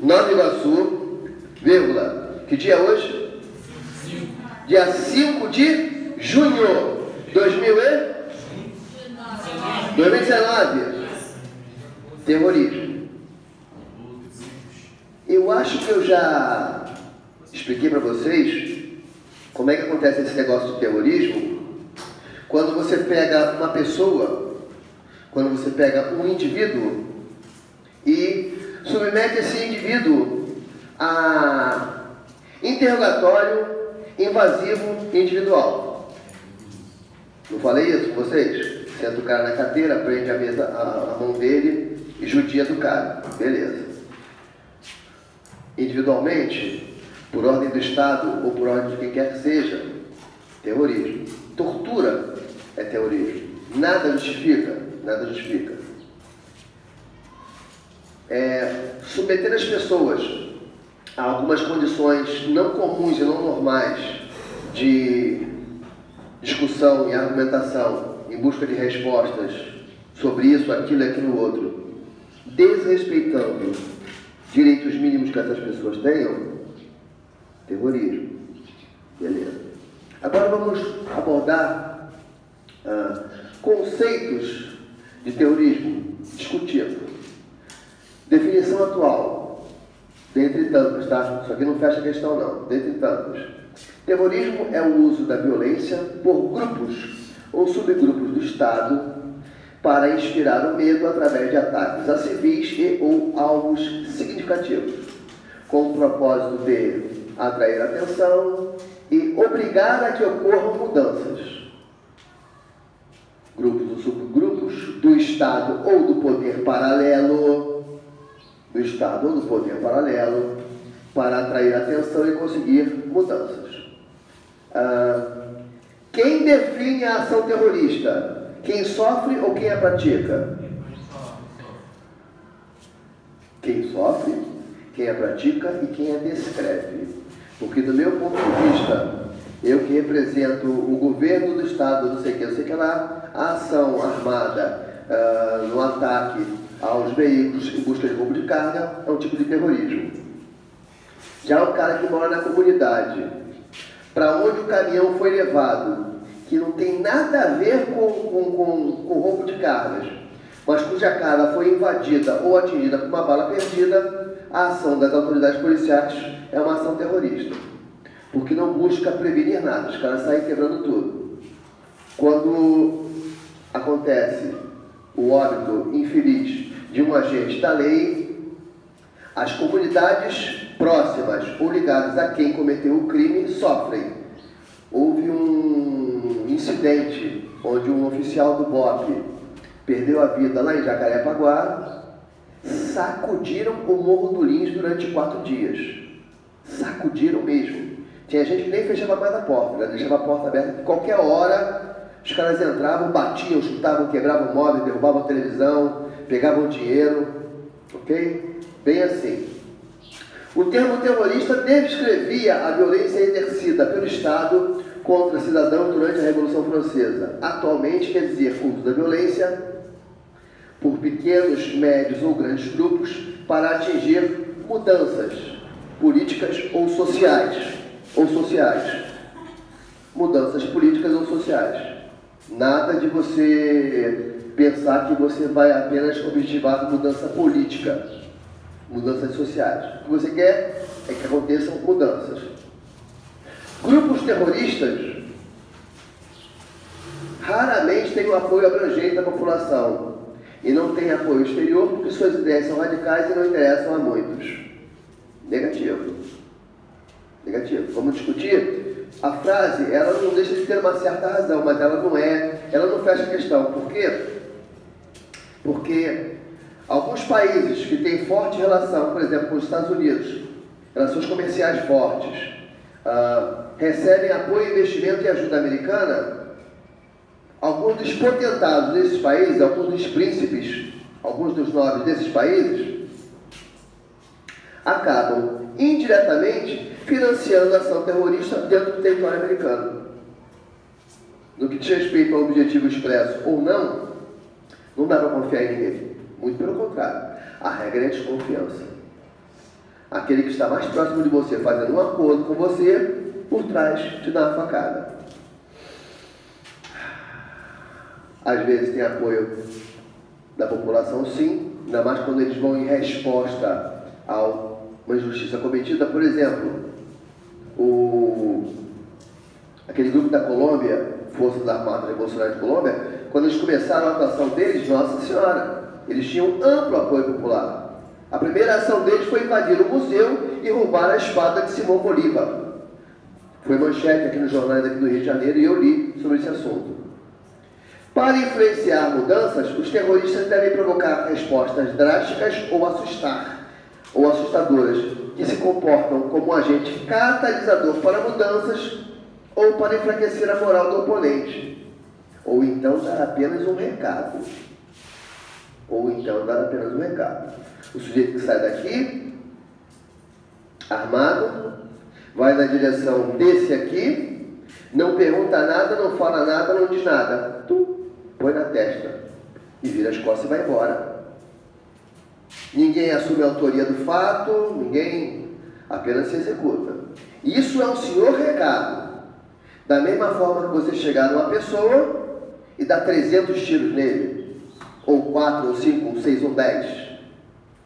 Nova Iguaçu, vírgula. Que dia é hoje? Dia 5 de junho de 2019. Terrorismo. Eu acho que eu já expliquei para vocês como é que acontece esse negócio de terrorismo quando você pega uma pessoa, quando você pega um indivíduo e submete esse indivíduo a interrogatório invasivo individual. Não falei isso com vocês? Senta o cara na cadeira, prende a mão dele e judia do cara. Beleza. Individualmente, por ordem do Estado ou por ordem de quem quer que seja, terrorismo. Tortura é terrorismo. Nada justifica, nada justifica. Submeter as pessoas a algumas condições não comuns e não normais de discussão e argumentação em busca de respostas sobre isso, aquilo e aquilo outro, desrespeitando direitos mínimos que essas pessoas tenham, terrorismo. Beleza. Agora vamos abordar conceitos de terrorismo discutido. Definição atual, dentre tantos, tá? Isso aqui não fecha a questão não, dentre tantos. Terrorismo é o uso da violência por grupos ou subgrupos do Estado para inspirar o medo através de ataques a civis e ou alvos significativos, com o propósito de atrair atenção e obrigar a que ocorram mudanças. Grupos ou subgrupos do Estado ou do poder paralelo, para atrair atenção e conseguir mudanças. Quem define a ação terrorista? Quem sofre ou quem a pratica? Quem sofre, quem a pratica e quem a descreve. Porque do meu ponto de vista, eu que represento o governo do Estado, não sei o que lá, a ação armada no ataque aos veículos em busca de roubo de carga é um tipo de terrorismo. Já o cara que mora na comunidade, para onde o caminhão foi levado, que não tem nada a ver com roubo de cargas, mas cuja carga foi invadida ou atingida por uma bala perdida, a ação das autoridades policiais é uma ação terrorista, porque não busca prevenir nada, os caras saem quebrando tudo. Quando acontece o óbito infeliz de um agente da lei, as comunidades próximas ou ligadas a quem cometeu o crime sofrem. Houve um incidente onde um oficial do BOP perdeu a vida lá em Jacarepaguá. Sacudiram o Morro do Lins durante 4 dias. Sacudiram mesmo. Tinha gente que nem fechava mais a porta, né? Deixava a porta aberta. Qualquer hora, os caras entravam, batiam, chutavam, quebravam o móvel, derrubavam a televisão, pegavam dinheiro. Ok? Bem assim. O termo terrorista descrevia a violência exercida pelo Estado contra cidadãos durante a Revolução Francesa. Atualmente quer dizer uso da violência por pequenos, médios ou grandes grupos para atingir mudanças políticas ou sociais. Mudanças políticas ou sociais. Nada de você pensar que você vai apenas objetivar mudança política, mudanças sociais. O que você quer é que aconteçam mudanças. Grupos terroristas raramente têm um apoio abrangente da população e não têm apoio exterior porque suas ideias são radicais e não interessam a muitos. Negativo. Negativo. Vamos discutir? A frase, ela não deixa de ter uma certa razão, mas ela não fecha a questão. Por quê? Porque alguns países que têm forte relação, por exemplo, com os Estados Unidos, relações comerciais fortes, recebem apoio, investimento e ajuda americana. Alguns dos potentados desses países, alguns dos príncipes, alguns dos nobres desses países, acabam indiretamente financiando a ação terrorista dentro do território americano. No que diz respeito ao objetivo expresso ou não dá para confiar em ninguém. Muito pelo contrário, a regra é a desconfiança. aquele que está mais próximo de você, fazendo um acordo com você, por trás te dá uma facada. Às vezes tem apoio da população, sim, ainda mais quando eles vão em resposta a uma injustiça cometida. Por exemplo, aquele grupo da Colômbia, Forças Armadas Revolucionárias de Colômbia, quando eles começaram a atuação deles, Nossa Senhora, eles tinham amplo apoio popular. A primeira ação deles foi invadir o museu e roubar a espada de Simão Bolívar. Foi manchete aqui nos jornais aqui do Rio de Janeiro e eu li sobre esse assunto. Para influenciar mudanças, os terroristas devem provocar respostas drásticas ou assustadoras, que se comportam como um agente catalisador para mudanças ou para enfraquecer a moral do oponente, ou então dar apenas um recado. O sujeito que sai daqui, armado, vai na direção desse aqui, não pergunta nada, não fala nada, não diz nada. Põe na testa e vira as costas e vai embora. Ninguém assume a autoria do fato, ninguém, apenas se executa. Isso é um senhor recado. Da mesma forma que você chegar numa pessoa e dar 300 tiros nele, ou 4, ou 5, ou 6, ou 10.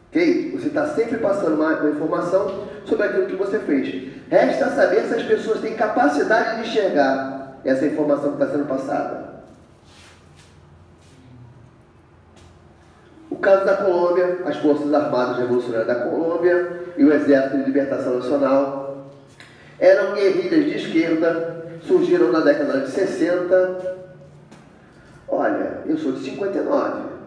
Ok? Você está sempre passando uma informação sobre aquilo que você fez. Resta saber se as pessoas têm capacidade de enxergar essa informação que está sendo passada. O caso da Colômbia, as Forças Armadas Revolucionárias da Colômbia e o Exército de Libertação Nacional eram guerrilhas de esquerda, surgiram na década de 60. Olha, eu sou de 59.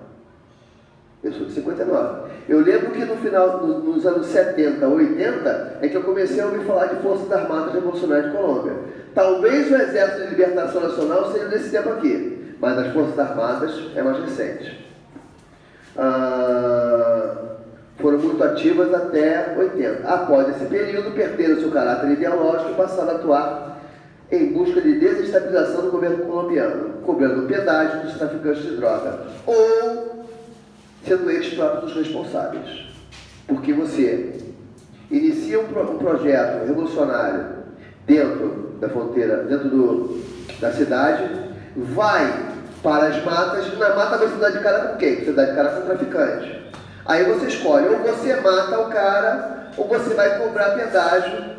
Eu lembro que no final, nos anos 70, 80, é que eu comecei a ouvir falar de Forças Armadas Revolucionárias de Colômbia. Talvez o Exército de Libertação Nacional seja desse tempo aqui, mas as Forças Armadas é mais recente. Foram muito ativas até 80. Após esse período, perderam seu caráter ideológico e passaram a atuar em busca de desestabilização do governo colombiano, cobrando pedágio dos traficantes de droga, ou sendo eles próprios os responsáveis. Porque você inicia um projeto revolucionário dentro da fronteira, da cidade, vai para as matas, e na mata você dá de cara com quem? Você dá de cara com o traficante. Aí você escolhe, ou você mata o cara, ou você vai cobrar pedágio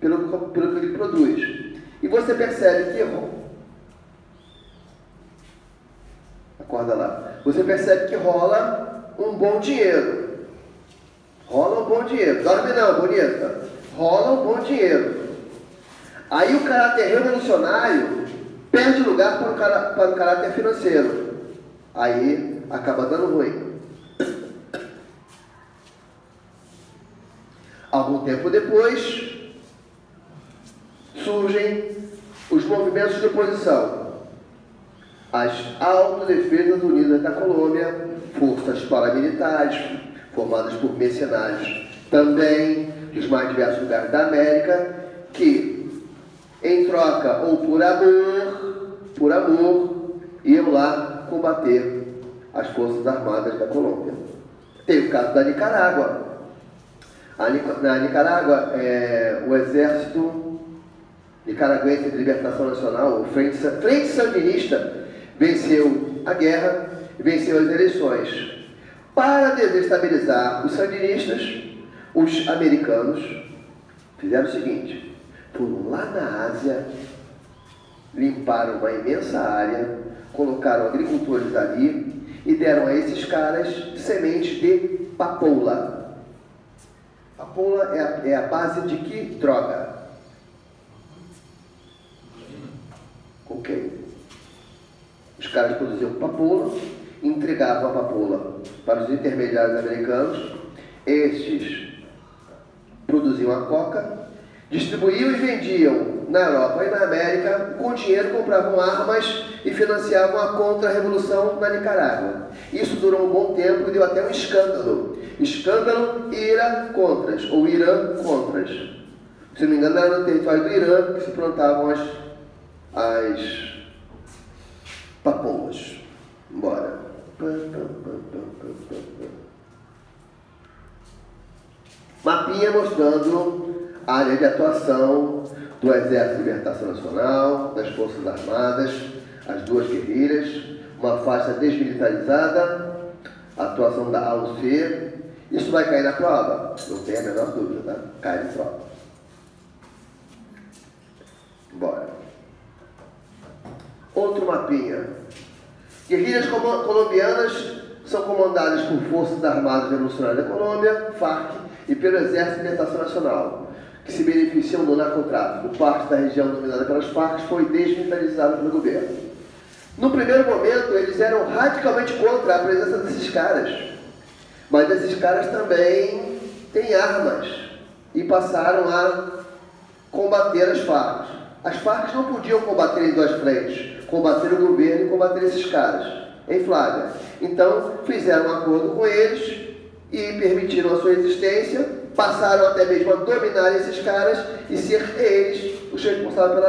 pelo que ele produz. E você percebe que acorda lá. Você percebe que rola um bom dinheiro. Dorme não, bonita. Rola um bom dinheiro. Aí o caráter revolucionário perde lugar para o caráter financeiro. Aí acaba dando ruim. Algum tempo depois, surgem os movimentos de oposição. As Autodefesas Unidas da Colômbia, forças paramilitares, formadas por mercenários também dos mais diversos lugares da América, que, em troca ou por amor, iam lá combater as Forças Armadas da Colômbia. Tem o caso da Nicarágua. Na Nicarágua, o Exército Nicaragüense de Libertação Nacional, o Frente Sandinista, venceu a guerra e venceu as eleições. Para desestabilizar os sandinistas, os americanos fizeram o seguinte: foram lá na Ásia, limparam uma imensa área, colocaram agricultores ali e deram a esses caras sementes de papoula. Papoula é a base de que droga? Ok. Os caras produziam papoula, entregavam a papoula para os intermediários americanos, estes produziam a coca, distribuíam e vendiam na Europa e na América, com dinheiro compravam armas e financiavam a contra-revolução na Nicarágua. Isso durou um bom tempo e deu até um escândalo. Escândalo Ira-Contras, ou Irã-Contras. Se não me engano, era no território do Irã que se plantavam as papoulas. Bora. Mapinha mostrando a área de atuação do Exército de Libertação Nacional, das Forças Armadas, as duas guerrilhas, uma faixa desmilitarizada, a atuação da AUC. Isso vai cair na prova? Não tem a menor dúvida, tá? Cai na prova. Bora. Outro mapinha. Guerrilhas colombianas são comandadas por Forças Armadas Revolucionárias da Colômbia, FARC, e pelo Exército de Libertação Nacional, que se beneficiam do narcotráfico. Parte da região dominada pelas FARC foi desmilitarizada pelo governo. No primeiro momento, eles eram radicalmente contra a presença desses caras. Mas esses caras também têm armas e passaram a combater as FARC. As FARC não podiam combater em duas frentes, combater o governo e combater esses caras, em flagra. Então, fizeram um acordo com eles e permitiram a sua existência, passaram até mesmo a dominar esses caras e ser eles os responsáveis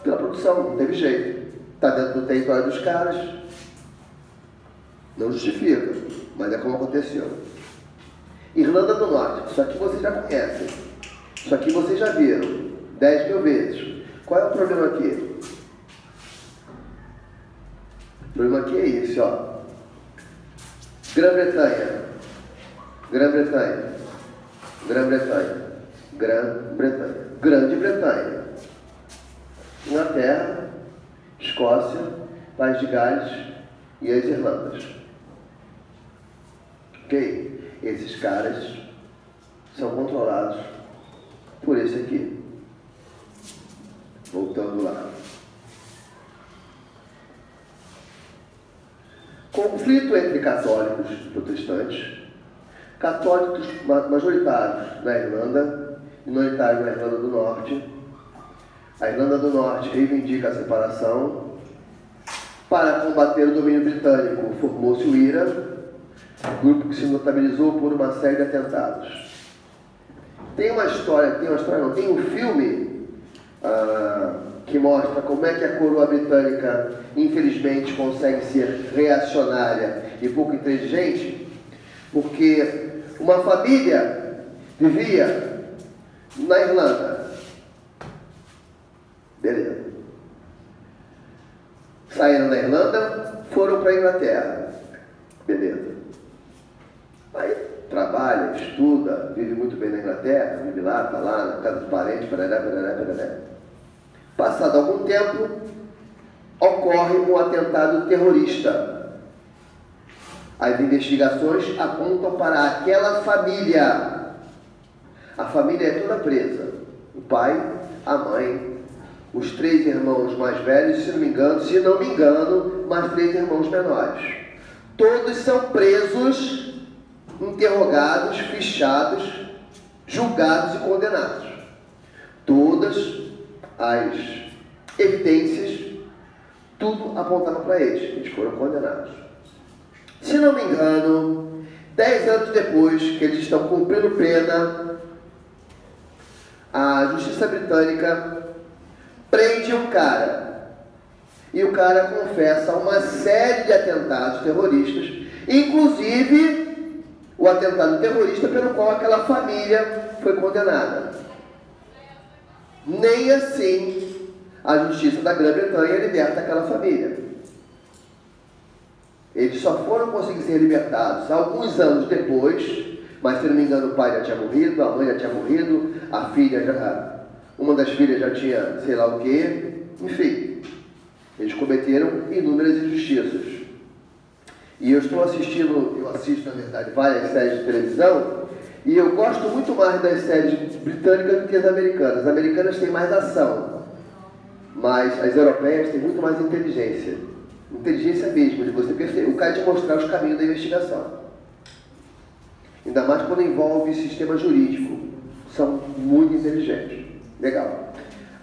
pela produção. Não teve jeito. Está dentro do território dos caras. Não justifica, mas é como aconteceu. Irlanda do Norte. Isso aqui vocês já conhecem. Isso aqui vocês já viram 10 mil vezes. Qual é o problema aqui? O problema aqui é esse, ó. Grã-Bretanha, Grã-Bretanha, Grã-Bretanha, Grã-Bretanha, Grande-Bretanha, Inglaterra, Escócia, País de Gales e as Irlandas. Ok? Esses caras são controlados por esse aqui. Voltando lá. Conflito entre católicos e protestantes. Católicos majoritários na Irlanda, minoritários na Irlanda do Norte. A Irlanda do Norte reivindica a separação. Para combater o domínio britânico, formou-se o IRA, grupo que se notabilizou por uma série de atentados. Tem um filme que mostra como é que a coroa britânica, infelizmente, consegue ser reacionária e pouco inteligente, porque uma família vivia na Irlanda. Beleza. Saíram da Irlanda, foram para a Inglaterra. Beleza. Aí trabalha, estuda, vive muito bem na Inglaterra, vive lá, está lá, na casa dos parentes, parará, parará, parará. Passado algum tempo, ocorre um atentado terrorista. As investigações apontam para aquela família. A família é toda presa. O pai, a mãe, os 3 irmãos mais velhos, se não me engano, mais 3 irmãos menores. Todos são presos, interrogados, fichados, julgados e condenados. Todas as evidências, tudo apontava para eles. Eles foram condenados. Se não me engano, 10 anos depois que eles estão cumprindo pena, a justiça britânica prende um cara. E o cara confessa uma série de atentados terroristas, inclusive o atentado terrorista pelo qual aquela família foi condenada. Nem assim a justiça da Grã-Bretanha liberta aquela família. Eles só foram conseguir ser libertados alguns anos depois, mas se não me engano o pai já tinha morrido, a mãe já tinha morrido, a filha uma das filhas já tinha sei lá o quê, enfim, eles cometeram inúmeras injustiças. E eu assisto na verdade várias séries de televisão, e eu gosto muito mais das séries britânicas do que as americanas. As americanas têm mais ação, mas as europeias têm muito mais inteligência. Inteligência mesmo, de você perceber, o cara te mostrar os caminhos da investigação. Ainda mais quando envolve sistema jurídico. São muito inteligentes. Legal.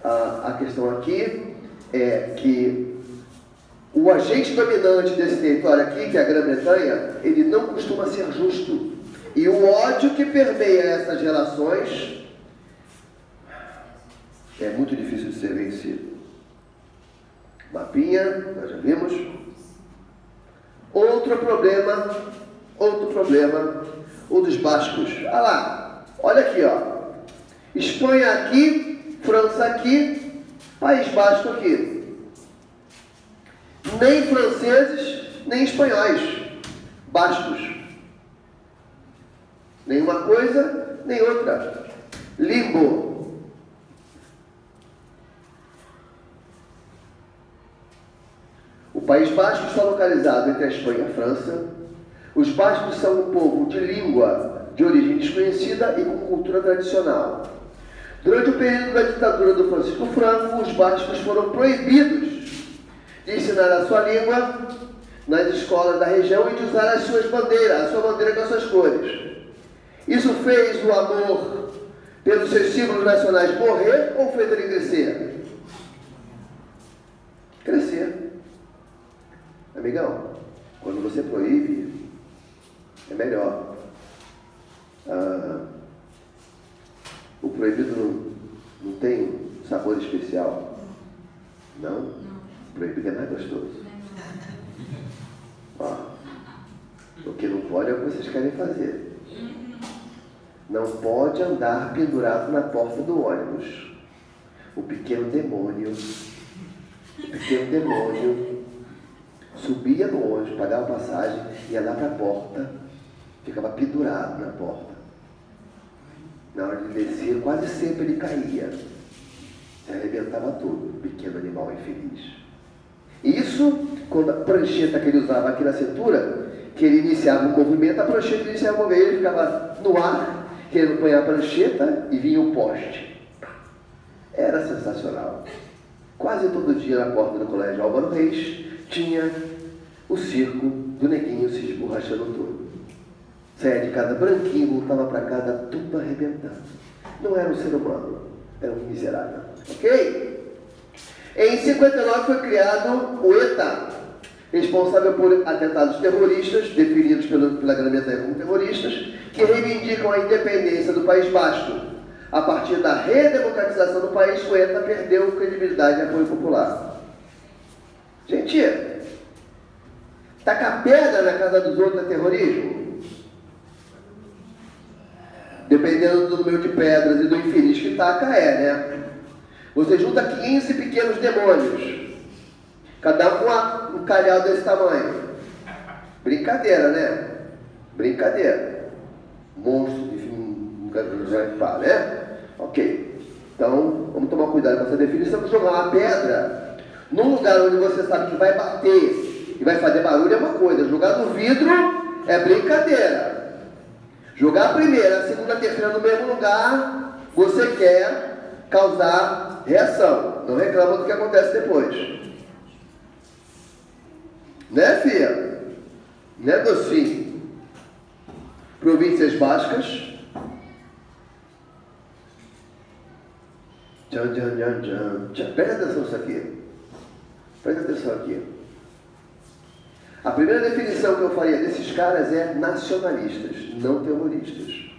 A questão aqui é que o agente dominante desse território aqui, que é a Grã-Bretanha, ele não costuma ser justo. E o ódio que permeia essas relações é muito difícil de ser vencido. Mapinha, nós já vimos. Outro problema, o dos bascos. Ah lá, Olha aqui, ó. Espanha aqui, França aqui, País Basco aqui. Nem franceses, nem espanhóis. Bascos. Nem uma coisa, nem outra. Limbo. O País Basco está localizado entre a Espanha e a França. Os bascos são um povo de língua de origem desconhecida e com cultura tradicional. Durante o período da ditadura do Francisco Franco, os bascos foram proibidos de ensinar a sua língua nas escolas da região e de usar as suas bandeiras, a sua bandeira com as suas cores. Isso fez o amor pelos seus símbolos nacionais morrer ou fez ele crescer? Crescer. Amigão, quando você proíbe, é melhor. O proibido não tem sabor especial? Não? O proibido é mais gostoso. Ó, o que não pode é o que vocês querem fazer. Não pode andar pendurado na porta do ônibus. O pequeno demônio subia no ônibus, pagava passagem, ia lá para a porta, ficava pendurado na porta. Na hora de descer, quase sempre ele caía. Se arrebentava todo, pequeno animal infeliz. Isso, quando a prancheta que ele usava aqui na cintura, que ele iniciava um movimento, a prancheta iniciava um movimento, ele ficava no ar, querendo apanhar a prancheta e vinha o poste. Era sensacional. Quase todo dia na porta do colégio Álvaro Reis tinha o circo do neguinho se esborrachando todo. Saia de casa branquinho, voltava para casa tudo arrebentado. Não era um ser humano, era um miserável. Ok? Em 59 foi criado o ETA, responsável por atentados terroristas, definidos pela Grã-Bretanha como terroristas, que reivindicam a independência do País Basco. A partir da redemocratização do país, o ETA perdeu credibilidade e apoio popular. Gente, tacar pedra na casa dos outros é terrorismo? Dependendo do número de pedras e do infeliz que taca, né? Você junta 15 pequenos demônios, cada um um calhau desse tamanho. Brincadeira, né? Brincadeira. Monstro, enfim, nunca vai falar, né? Ok. Então, vamos tomar cuidado com essa definição, de jogar uma pedra num lugar onde você sabe que vai bater e vai fazer barulho é uma coisa. Jogar no vidro é brincadeira. Jogar a primeira, a segunda, a terceira no mesmo lugar, você quer causar reação. Não reclama do que acontece depois. Né, filha? Né, docinho? Províncias Bascas. Presta atenção nisso aqui. Presta atenção aqui. A primeira definição que eu faria desses caras é nacionalistas, não terroristas.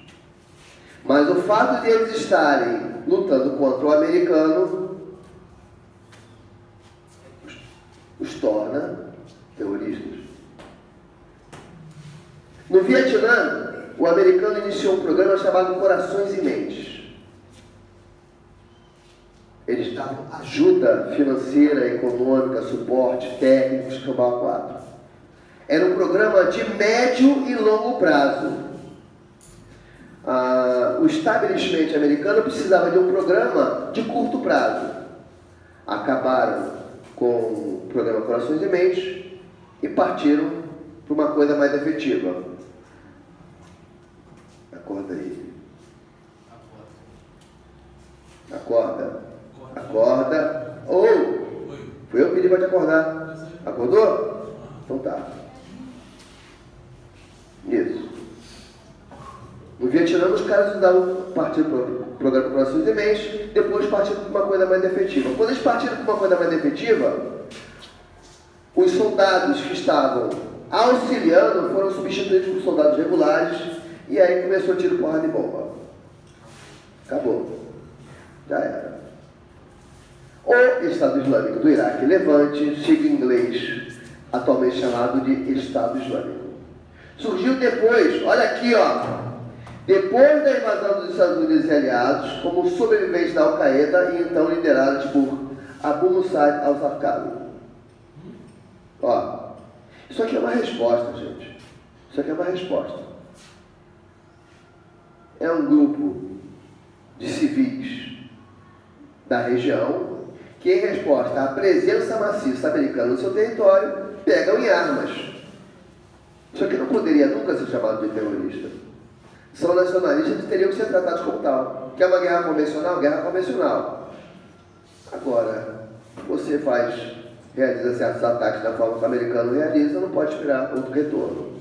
Mas o fato de eles estarem lutando contra o americano os torna terroristas. No Vietnã, o americano iniciou um programa chamado Corações e Mentes. Eles davam ajuda financeira, econômica, suporte técnico, escambau 4. Era um programa de médio e longo prazo. O establishment americano precisava de um programa de curto prazo. Acabaram com o programa Corações e Mentes e partiram para uma coisa mais efetiva. Acorda aí. Acorda. Acorda. Foi eu que pedi para te acordar. Acordou? Então tá. Isso. No Vietnã, os caras partiram para o programa Corações e Mentes, depois partiram para uma coisa mais efetiva. Quando eles partiram para uma coisa mais efetiva, os soldados que estavam auxiliando foram substituídos por soldados regulares, e aí começou tiro, porrada e bomba. Acabou. Já era. O Estado Islâmico do Iraque Levante, sigla em inglês, atualmente chamado de Estado Islâmico. Surgiu depois, olha aqui, ó, depois da invasão dos Estados Unidos e aliados, como sobrevivente da Al-Qaeda e então liderados por Abu Musab al-Zarqawi. Ó, isso aqui é uma resposta, gente. Isso aqui é uma resposta. É um grupo de civis da região que, em resposta à presença maciça americana no seu território, pegam em armas. Isso aqui não poderia nunca ser chamado de terrorista. São nacionalistas que teriam que ser tratados como tal. Quer uma guerra convencional? Guerra convencional. Agora, você realiza certos ataques da forma que o americano realiza, não pode esperar outro retorno.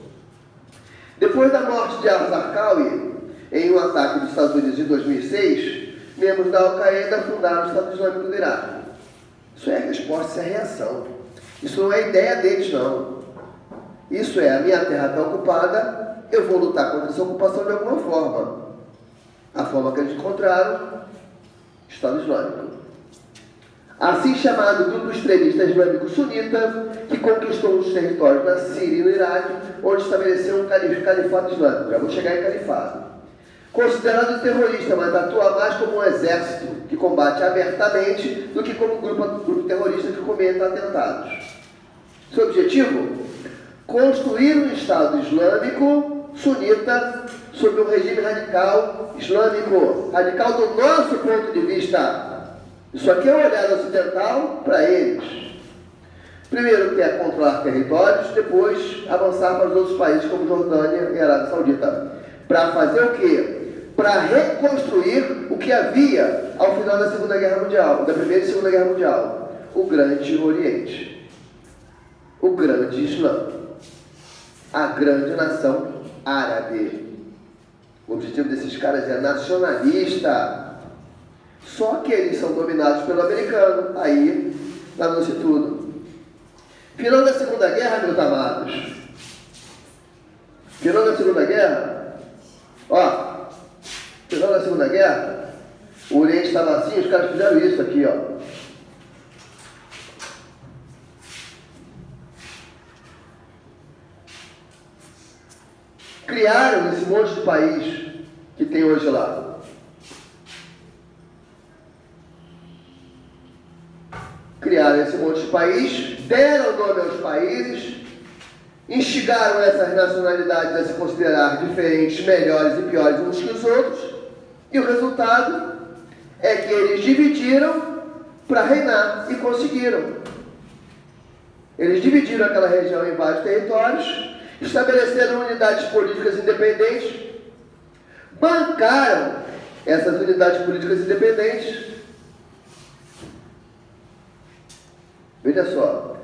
Depois da morte de al-Zarqawi, em um ataque dos Estados Unidos em 2006, membros da Al-Qaeda fundaram o Estado Islâmico do Iraque. Isso é a resposta, isso é a reação. Isso não é ideia deles, não. Isso é, a minha terra está ocupada, eu vou lutar contra essa ocupação de alguma forma. A forma que eles encontraram, Estado Islâmico. Assim chamado grupo extremista islâmico sunita, que conquistou os territórios na Síria e no Iraque, onde estabeleceu um califado islâmico. Já vou chegar em califado. Considerado terrorista, mas atua mais como um exército que combate abertamente do que como grupo terrorista que cometa atentados. Seu objetivo? Construir um Estado islâmico sunita sob um regime radical islâmico, radical do nosso ponto de vista. Isso aqui é um olhar ocidental para eles. Primeiro quer controlar territórios, depois avançar para os outros países como Jordânia e Arábia Saudita. Para fazer o quê? Para reconstruir o que havia ao final da Segunda Guerra Mundial, da Primeira e Segunda Guerra Mundial. O Grande Oriente. O Grande Islã. A grande nação árabe. O objetivo desses caras é nacionalista. Só que eles são dominados pelo americano. Aí, danou-se tudo. Final da Segunda Guerra, meus amados. Final da Segunda Guerra. Ó. Final da Segunda Guerra. O Oriente estava assim, os caras fizeram isso aqui, ó. Criaram esse monte de país que tem hoje lá. Criaram esse monte de país, deram nome aos países, instigaram essas nacionalidades a se considerar diferentes, melhores e piores uns que os outros, e o resultado é que eles dividiram para reinar e conseguiram. Eles dividiram aquela região em vários territórios, estabeleceram unidades políticas independentes, bancaram essas unidades políticas independentes. Veja só,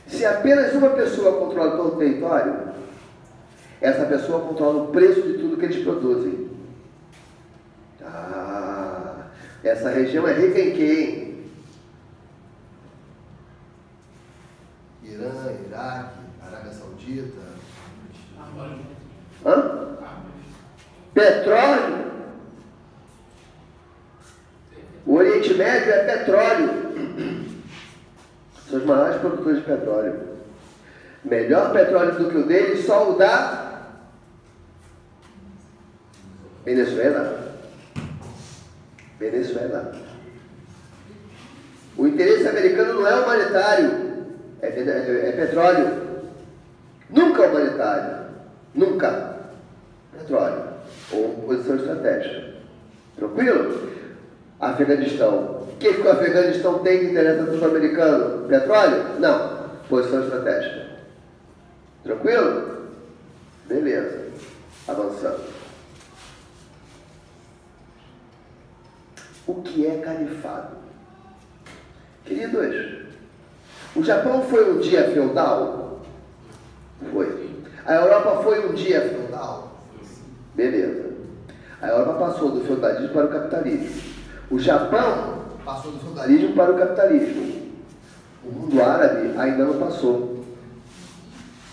se apenas uma pessoa controla todo o território, essa pessoa controla o preço de tudo que eles produzem. Essa região é rica em quem? Irã, Iraque, Arábia Saudita. Hã? Petróleo. O Oriente Médio é petróleo. São os maiores produtores de petróleo. Melhor petróleo do que o deles, só o da Venezuela. Venezuela. O interesse americano não é humanitário, é petróleo. Nunca humanitário. Nunca. Petróleo. Ou posição estratégica. Tranquilo? Afeganistão. O que o Afeganistão tem que interessa para o americano? Petróleo? Não. Posição estratégica. Tranquilo? Beleza. Avançando. O que é califado? Queridos, o Japão foi um dia feudal? Foi. A Europa foi um dia feudal? Beleza. A Europa passou do feudalismo para o capitalismo. O Japão passou do feudalismo para o capitalismo. O mundo árabe ainda não passou.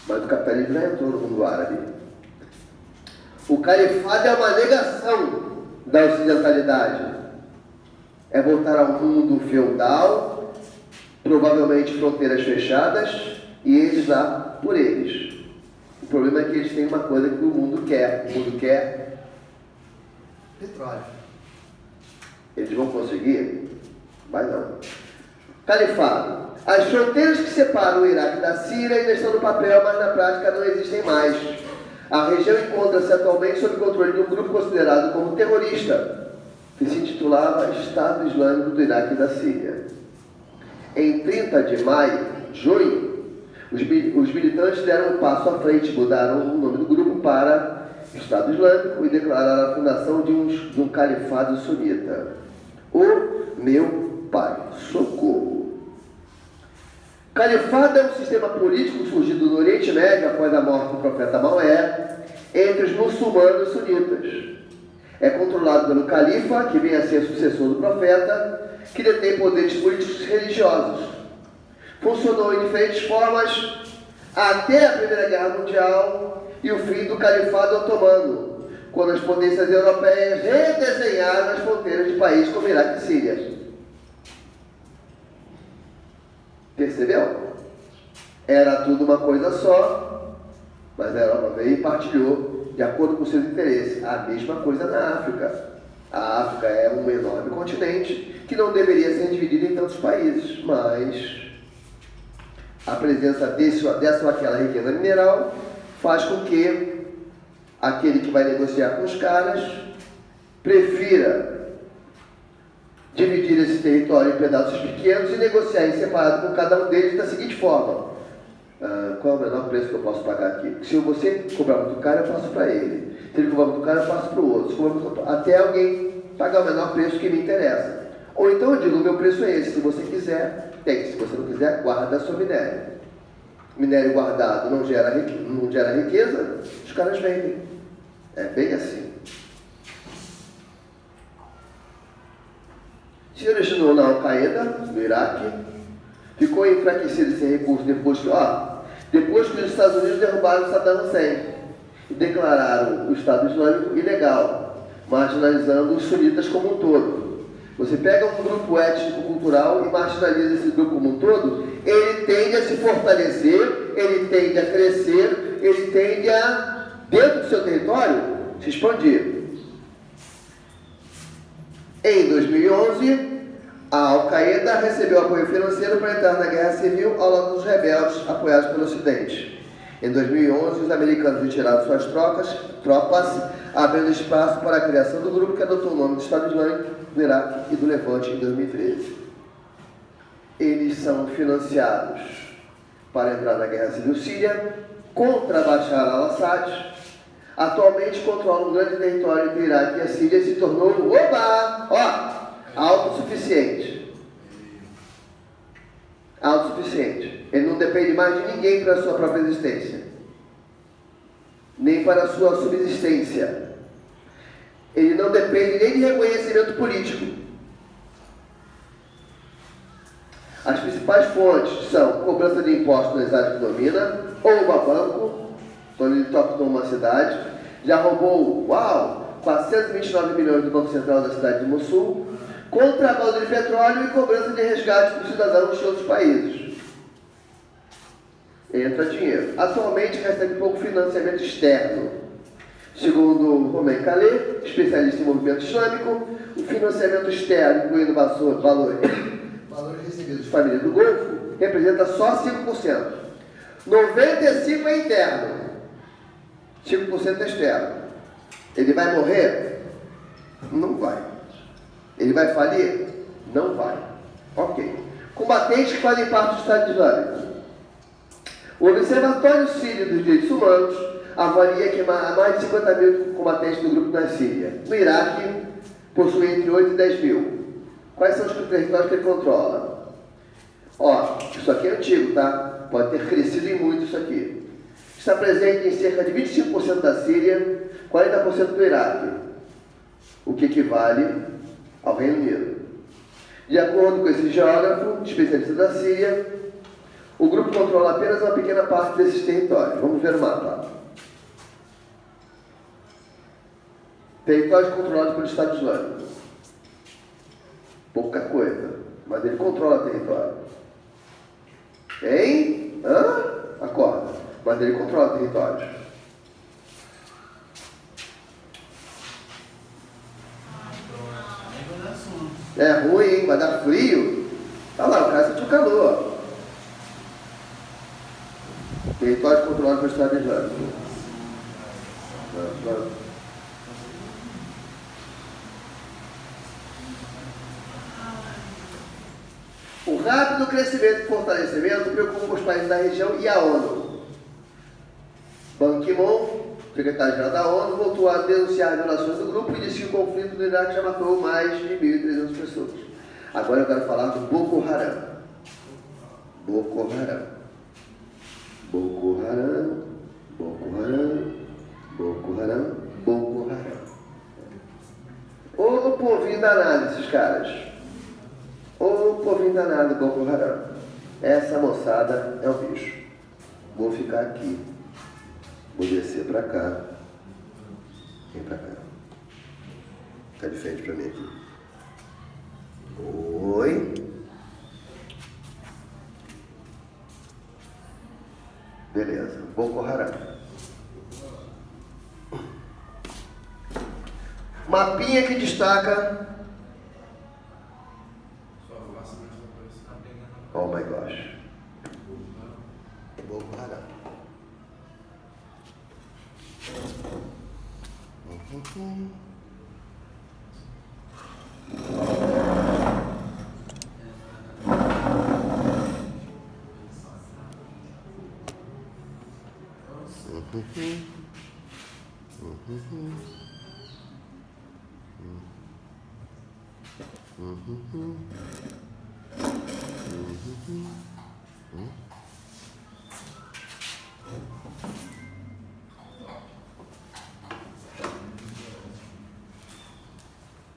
Mas o capitalismo já entrou no mundo árabe. O califado é uma negação da ocidentalidade. É voltar ao mundo feudal, provavelmente fronteiras fechadas, e eles lá por eles. O problema é que eles têm uma coisa que o mundo quer. O mundo quer Petróleo. Eles vão conseguir? Vai não. Califado. As fronteiras que separam o Iraque da Síria ainda estão no papel, mas na prática não existem mais. A região encontra-se atualmente sob controle de um grupo considerado como terrorista, que se intitulava Estado Islâmico do Iraque e da Síria. Em 30 de junho, os militantes deram um passo à frente, mudaram o nome do grupo para Estado Islâmico e declararam a fundação de um califado sunita. O meu pai, socorro! Califado é um sistema político surgido no Oriente Médio após a morte do profeta Maomé entre os muçulmanos sunitas. É controlado pelo califa, que vem a ser sucessor do profeta, que detém poderes políticos e religiosos. Funcionou em diferentes formas até a Primeira Guerra Mundial e o fim do califado otomano, quando as potências europeias redesenharam as fronteiras de países como Iraque e Síria. Percebeu? Era tudo uma coisa só, mas a Europa veio e partilhou de acordo com seus interesses. A mesma coisa na África. A África é um enorme continente que não deveria ser dividido em tantos países, mas a presença dessa ou aquela riqueza mineral faz com que aquele que vai negociar com os caras prefira dividir esse território em pedaços pequenos e negociar em separado com cada um deles da seguinte forma: qual é o menor preço que eu posso pagar aqui? Se você cobrar muito caro, eu passo para ele. Se ele cobrar muito caro, eu passo para o outro. Até alguém pagar o menor preço que me interessa. Ou então eu digo, o meu preço é esse. Se você quiser, tem. Se você não quiser, guarda seu minério. Minério guardado não gera riqueza, os caras vendem. É bem assim. Se originou na Al-Qaeda, no Iraque, ficou enfraquecido esse recurso depois que os Estados Unidos derrubaram Saddam Hussein e declararam o Estado Islâmico ilegal, marginalizando os sunitas como um todo. Você pega um grupo étnico-cultural e marginaliza esse grupo como um todo, ele tende a se fortalecer, ele tende a crescer, ele tende a, dentro do seu território, se expandir. Em 2011, a Al-Qaeda recebeu apoio financeiro para entrar na guerra civil ao lado dos rebeldes apoiados pelo Ocidente. Em 2011, os americanos retiraram suas tropas, abrindo espaço para a criação do grupo que adotou o nome do Estado Islâmico do Iraque e do Levante em 2013. Eles são financiados para entrar na guerra civil síria contra Bashar al-Assad. Atualmente controla um grande território entre o Iraque e a Síria e se tornou, autossuficiente. Autossuficiente. Ele não depende mais de ninguém para a sua própria existência, nem para a sua subsistência. Ele não depende nem de reconhecimento político. As principais fontes são cobrança de impostos no exército que domina, ou banco, quando ele toma uma cidade, já roubou, 429 milhões do Banco Central da cidade de Mossul, contrabando de petróleo e cobrança de resgate por cidadãos de outros países. Entra dinheiro. Atualmente recebe pouco financiamento externo. Segundo Romain Calais, especialista em movimento islâmico, o financiamento externo, incluindo valores recebidos de família do Golfo, representa só 5%. 95% é interno. 5% é externo. Ele vai morrer? Não vai. Ele vai falir? Não vai. Ok. Combatentes que fazem parte do Estado Islâmico. O Observatório Sírio dos Direitos Humanos avalia que mais de 50 mil combatentes do grupo na Síria. No Iraque, possui entre 8 e 10 mil. Quais são os territórios que ele controla? Isso aqui é antigo, tá? Pode ter crescido em muito isso aqui. Está presente em cerca de 25% da Síria, 40% do Iraque, o que equivale ao Reino Unido. De acordo com esse geógrafo, especialista da Síria, o grupo controla apenas uma pequena parte desses territórios. Vamos ver o mapa. Territórios controlados pelo Estado Islâmico. Pouca coisa, mas ele controla o território. Hein? Acorda. Mas ele controla territórios. É ruim, hein? Vai dar frio. Olha lá, o cara sentiu calor. Território controlado pelo Estado Islâmico. O rápido crescimento e fortalecimento preocupa os países da região e a ONU. Ban Ki-moon, secretário-geral da ONU, voltou a denunciar as violações do grupo e disse que o conflito no Iraque já matou mais de 1.300 pessoas. Agora eu quero falar do Boko Haram. Boko Haram. Boko Haram. Boko Haram. Boko Haram. Boko Haram. Ô povinho danado esses caras. Ô povinho danado Boko Haram. Essa moçada é o bicho. Vou ficar aqui. Vou descer pra cá. Vem pra cá. Fica de frente pra mim aqui. Oi. Beleza. Boko Haram. Mapinha que destaca. Oh my gosh. Boko Haram.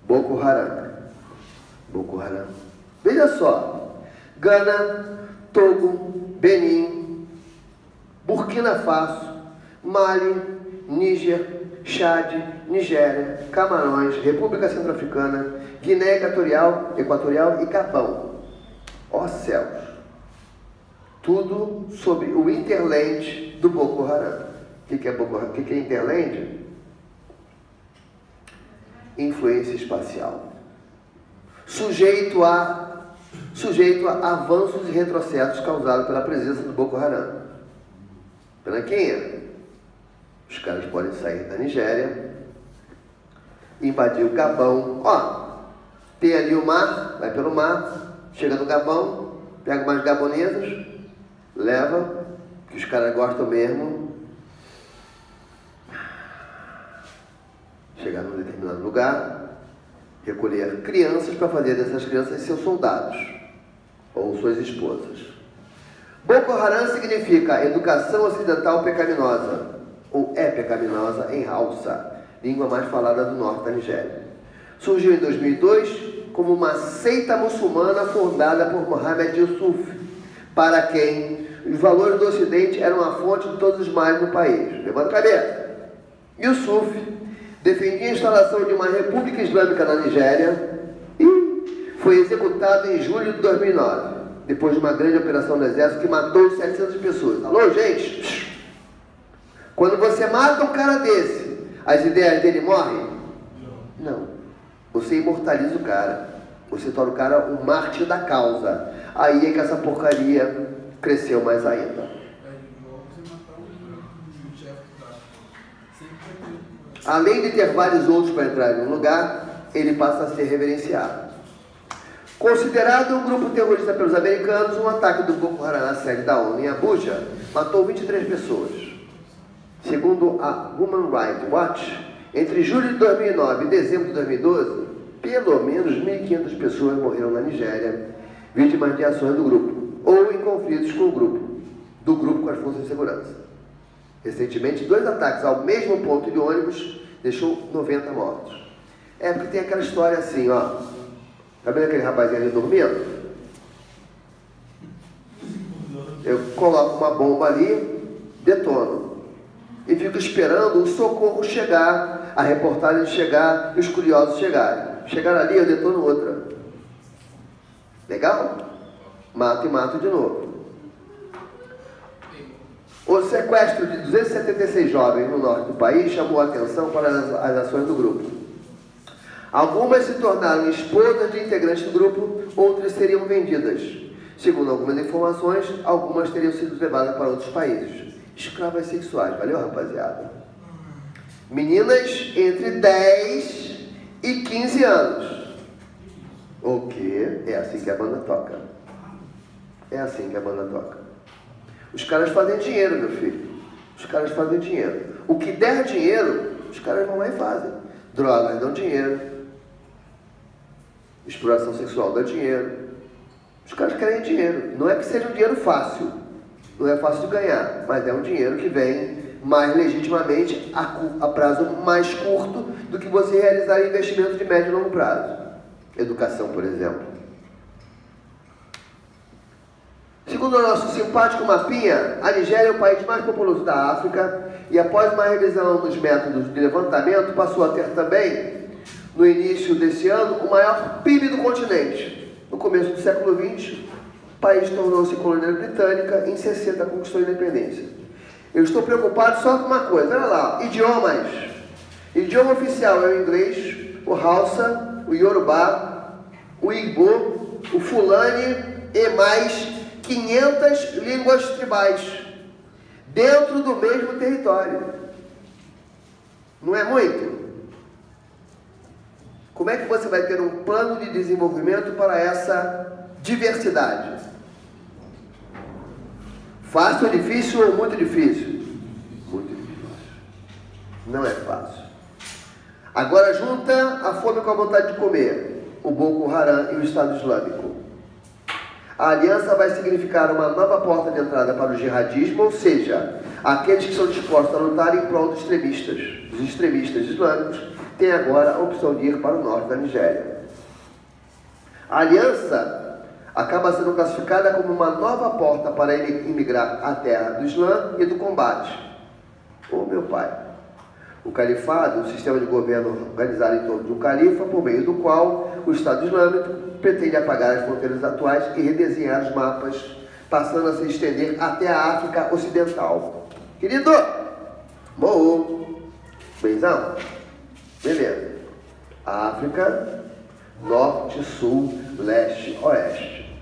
Boko Haram. Boko Haram. Veja só. Gana, Togo, Benin, Burkina Faso, Mali, Níger, Chad, Nigéria, Camarões, República Centro-Africana, Guiné Equatorial e Gabão. Ó céus! Tudo sobre o Interland do Boko Haram. O que é Boko Haram? O que é Interland? Influência espacial. Sujeito a avanços e retrocessos causados pela presença do Boko Haram. Pela quem é? Os caras podem sair da Nigéria, invadir o Gabão. Ó, tem ali o mar, vai pelo mar, chega no Gabão, pega umas gabonesas, leva, que os caras gostam mesmo. Chegar num determinado lugar, recolher crianças para fazer dessas crianças seus soldados ou suas esposas. Boko Haram significa educação ocidental pecaminosa, ou é pecaminosa em Hausa, língua mais falada do norte da Nigéria. Surgiu em 2002 como uma seita muçulmana fundada por Mohamed Yusuf, para quem os valores do Ocidente eram a fonte de todos os males no país. Levanta a cabeça. Yusuf defendia a instalação de uma república islâmica na Nigéria e foi executado em julho de 2009, depois de uma grande operação do exército que matou 700 pessoas. Alô, gente? Quando você mata um cara desse, as ideias dele morrem? Não. Você imortaliza o cara. Você torna o cara um mártir da causa. Aí é que essa porcaria cresceu mais ainda. Além de ter vários outros para entrar no lugar, ele passa a ser reverenciado. Considerado um grupo terrorista pelos americanos, um ataque do Boko Haram na sede da ONU em Abuja matou 23 pessoas. Segundo a Human Rights Watch, entre julho de 2009 e dezembro de 2012, pelo menos 1.500 pessoas morreram na Nigéria, vítimas de ações do grupo, ou em conflitos com o grupo com as forças de segurança. Recentemente, 2 ataques ao mesmo ponto de ônibus deixou 90 mortos. É porque tem aquela história assim, ó. Tá vendo aquele rapazinho ali dormindo? Eu coloco uma bomba ali, detono. E fico esperando o socorro chegar, a reportagem chegar e os curiosos chegarem. Chegaram ali, eu detono outra. Legal? Mato e mato de novo. O sequestro de 276 jovens no norte do país chamou a atenção para as ações do grupo. Algumas se tornaram esposas de integrantes do grupo, outras seriam vendidas. Segundo algumas informações, algumas teriam sido levadas para outros países. Escravas sexuais, valeu, rapaziada? Meninas entre 10 e 15 anos. O quê? É assim que a banda toca. É assim que a banda toca. Os caras fazem dinheiro, meu filho. Os caras fazem dinheiro. O que der dinheiro, os caras vão lá e fazem. Drogas dão dinheiro. Exploração sexual dá dinheiro. Os caras querem dinheiro. Não é que seja um dinheiro fácil. Não é fácil de ganhar. Mas é um dinheiro que vem mais legitimamente a prazo mais curto do que você realizar investimentos de médio e longo prazo. Educação, por exemplo. Segundo o nosso simpático mapinha, a Nigéria é o país mais populoso da África e após uma revisão dos métodos de levantamento, passou a ter também, no início desse ano, o maior PIB do continente. No começo do século XX, o país tornou-se colônia britânica e em 60 conquistou a independência. Eu estou preocupado só com uma coisa, olha lá, idiomas. Idioma oficial é o inglês, o Hausa, o Yorubá, o Igbo, o Fulani e mais 500 línguas tribais dentro do mesmo território. Não é muito? Como é que você vai ter um plano de desenvolvimento para essa diversidade? Fácil ou difícil ou muito difícil? Muito difícil. Não é fácil. Agora junta a fome com a vontade de comer, o Boko Haram e o Estado Islâmico. A aliança vai significar uma nova porta de entrada para o jihadismo, ou seja, aqueles que são dispostos a lutar em prol dos extremistas. Os extremistas islâmicos têm agora a opção de ir para o norte da Nigéria. A aliança acaba sendo classificada como uma nova porta para imigrar à terra do Islã e do combate. Oh, meu pai! O califado, o sistema de governo organizado em torno de um califa, por meio do qual o Estado Islâmico pretende apagar as fronteiras atuais e redesenhar os mapas, passando a se estender até a África Ocidental. Querido, boa, benzão, beleza. África, norte, sul, leste, oeste.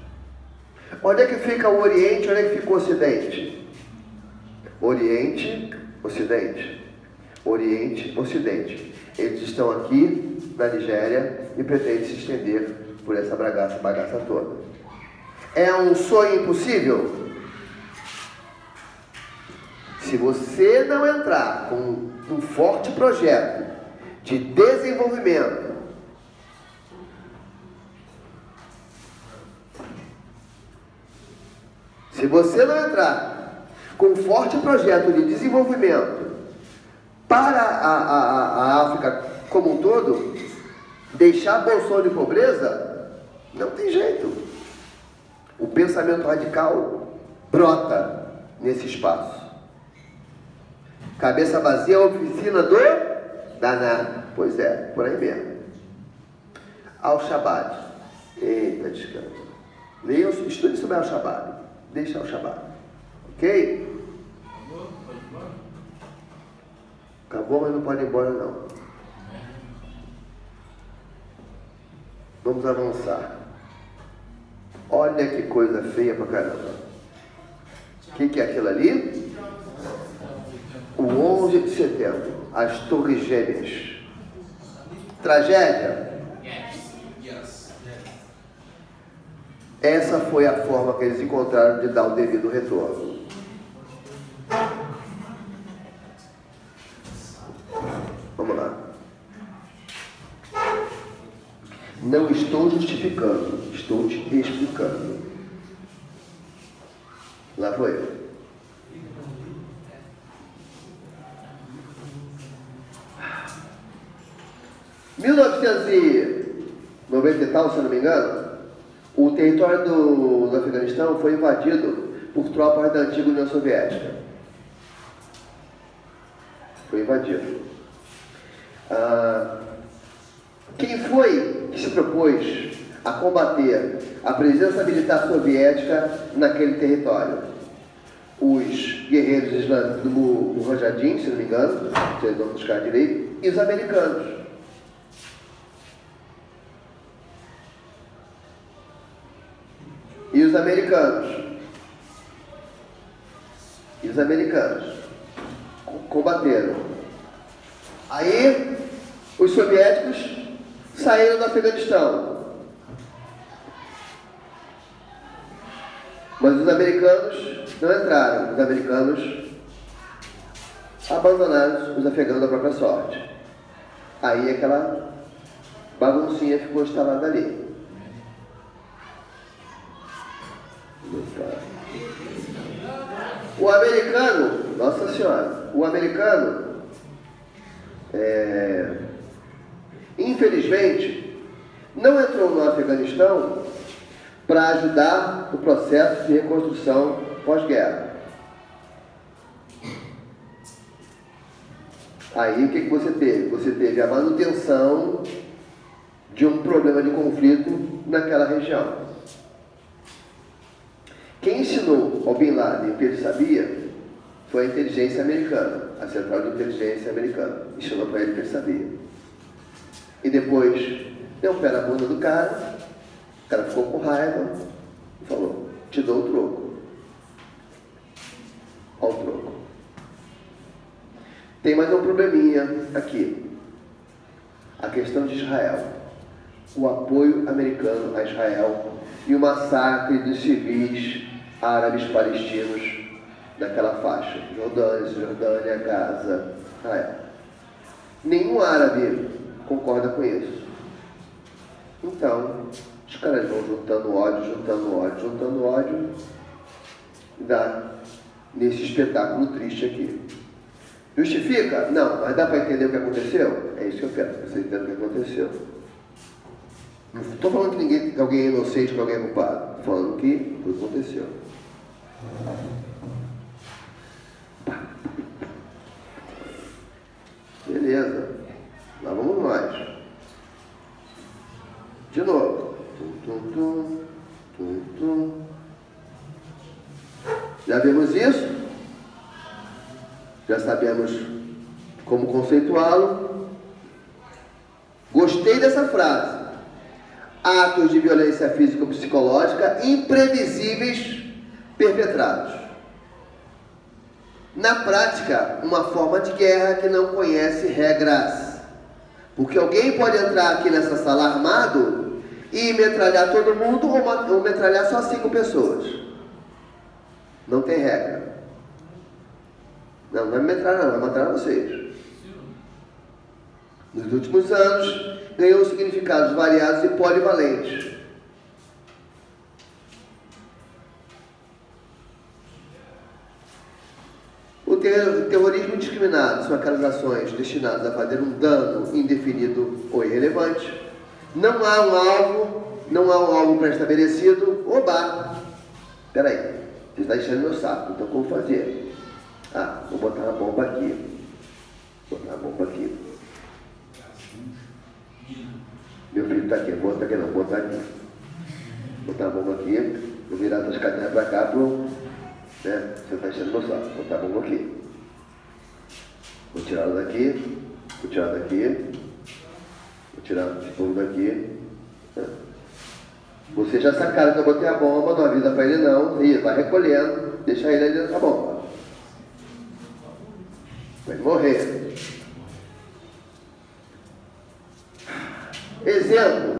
Onde é que fica o Oriente, onde é que fica o Ocidente? Oriente, Ocidente. Oriente, Ocidente. Eles estão aqui na Nigéria e pretendem se estender por essa bagaça toda. É um sonho impossível? Se você não entrar com um forte projeto de desenvolvimento, se você não entrar com um forte projeto de desenvolvimento para a África como um todo, deixar Bolsonaro de pobreza, não tem jeito. O pensamento radical brota nesse espaço. Cabeça vazia é a oficina do danado. Pois é, por aí mesmo. Al-Shabaab. Eita, descanso. Leiam, estude sobre Al-Shabaab. Deixa Al-Shabaab. Ok? Acabou, mas não pode ir embora não. Vamos avançar. Olha que coisa feia pra caramba. O que é aquilo ali? O 11 de setembro. As Torres Gêmeas. Tragédia? Essa foi a forma que eles encontraram de dar o devido retorno. Vamos lá. Não estou justificando, estou te explicando. Lá foi eu. Em 1990 e tal, se eu não me engano, o território do Afeganistão foi invadido por tropas da antiga União Soviética. Foi invadido. Quem foi que se propôs a combater a presença militar soviética naquele território? Os guerreiros islâmicos do Mujahideen, se não me engano, vocês vão buscar direito, e os americanos. americanos. E os americanos combateram. Aí, os soviéticos saíram do Afeganistão. Mas os americanos não entraram. Os americanos abandonaram os afegãos da própria sorte. Aí aquela baguncinha ficou instalada ali. O americano, Nossa Senhora, o americano, infelizmente, não entrou no Afeganistão para ajudar o processo de reconstrução pós-guerra. Aí o que você teve? Você teve a manutenção de um problema de conflito naquela região. Quem ensinou ao Bin Laden o que ele sabia foi a inteligência americana, a central de inteligência americana. Ensinou para ele o que ele sabia. E depois deu um pé na bunda do cara, o cara ficou com raiva e falou: te dou o troco. Olha o troco. Tem mais um probleminha aqui. A questão de Israel. O apoio americano a Israel e o massacre dos civis árabes palestinos daquela faixa. Jordânia, Gaza, Israel. Nenhum árabe concorda com isso. Então, os caras vão juntando ódio, e dá nesse espetáculo triste aqui. Justifica? Não, mas dá para entender o que aconteceu? É isso que eu quero, que você entenda o que aconteceu. Não estou falando que alguém é inocente, que alguém é culpado. Estou falando que tudo aconteceu. Beleza. Lá vamos nós. De novo. Já vimos isso? Já sabemos como conceituá-lo. Gostei dessa frase. Atos de violência física ou psicológica imprevisíveis perpetrados. Na prática, uma forma de guerra que não conhece regras. Porque alguém pode entrar aqui nessa sala armado e metralhar todo mundo ou metralhar só 5 pessoas. Não tem regra. Não, não vai me metralhar não, vai matar vocês. Nos últimos anos, ganhou significados variados e polivalentes. O terrorismo indiscriminado são aquelas ações destinadas a fazer um dano indefinido ou irrelevante. Não há um alvo pré-estabelecido. Oba! Espera aí, você está enchendo meu saco, então como fazer? Ah, vou botar uma bomba aqui. Meu filho está aqui, vou botar aqui não, vou botar aqui. Botar a bomba aqui, vou virar essas cadeiras para cá, né? Você está enchendo meu saco, vou botar a bomba aqui. Vou tirar ela daqui, vou tirar daqui, vou tirar esse povo daqui. Você já sacaram que eu botei a bomba, não avisa para ele não, e vai recolhendo, deixa ele ali dentro da bomba. Vai morrer. Exemplo.